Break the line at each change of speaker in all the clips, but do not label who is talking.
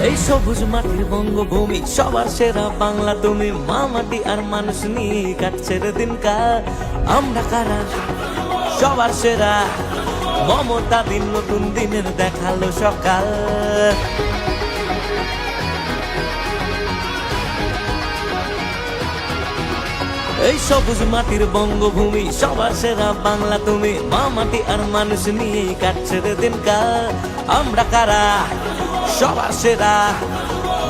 এই সবুজ মাটির বঙ্গভূমি সবার সেরা বাংলা তুমি, মা মাটি আর মানুষ নিয়ে কাটছে রে দিনকাল। আমরা কারা সবার সেরা, মমতা দিন নতুন দিনের দেখালো সকাল। এই সবুজ মাটির বঙ্গভূমি সবার সেরা বাংলা তুমি, মা মাটি আর মানুষ নিয়ে কাটছে রে দিনকাল। আমরা কারা সবার সেরা,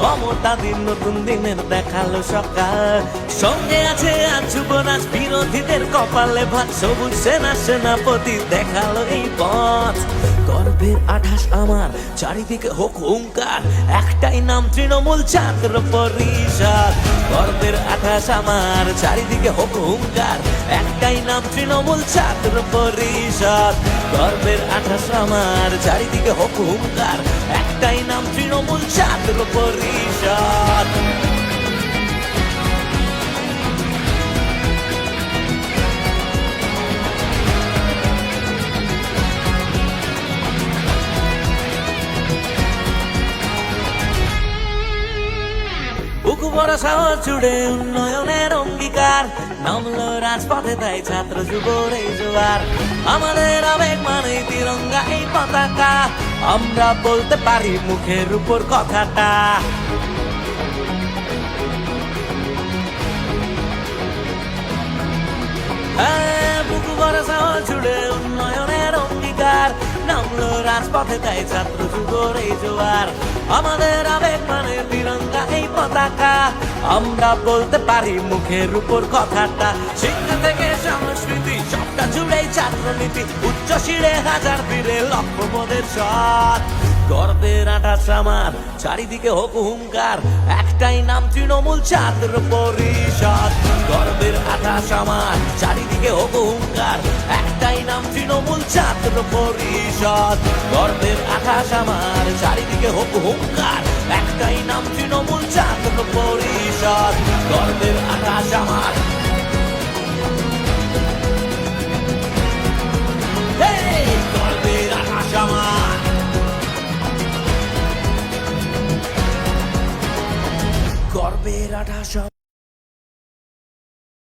মমতা দিন নতুন দিনের দেখালো সকাল। সঙ্গে আছে আজ যুবরাজ, বিরোধীদের কপালে ভাত, সবুজ সেনা সেনাপতি দেখালো এই পথ। গর্বের আঠাশ আমার, চারিদিকে হোক হুঙ্কার, একটাই নাম তৃণমূল ছাত্র পরিষদ। গর্বের আঠাশ আমার, চারিদিকে হোক হুঙ্কার, একটাই নাম তৃণমূল ছাত্র পরিষদ। গর্বের আঠাশ আমার, চারিদিকে হোক হুঙ্কার, একটাই নাম তৃণমূল ছাত্র পরিষদ। বুকু বড় শহর জুড়ে উন্নয়নের অঙ্গীকার, নামলো রাজপথে তাই ছাত্র যুবর এই জোয়ার। আমাদের আবেগ মানে তিরঙ্গা এই পতাকা, আমরা বলতে পারি মুখের উপর কথাটা। বুকু বড় শহর জুড়ে উন্নয়নের অঙ্গীকার, নামলো রাজপথে তাই ছাত্র যুবর এই জোয়ার। আমাদের আবেগ মানে তিরঙ্গা এই পতাকা, আমরা বলতে পারি মুখের উপর কথাটা। শিক্ষা থেকে সংস্কৃতি সবটা জুড়েই ছাত্রনীতি, উচ্চ শিরে হাজার ফিরে লক্ষ্যবোধের সৎ। গর্বের আঠাশ আমার, চারিদিকে হোক হুঙ্কার, একটাই নাম তৃণমূল ছাত্র পরিষদ। গর্বের আঠাশ আমার, চারিদিকে হোক হুঙ্কার, একটাই নাম তৃণমূল ছাত্র পরিষদ। গর্বের আঠাশ আমার, চারিদিকে হোক হুঙ্কার, একটাই নাম তৃণমূল ছাত্র পরিষদ। গর্বের আঠাশ আমার, গর্বের আঠাশ আমার, গর্বের আঠাশ।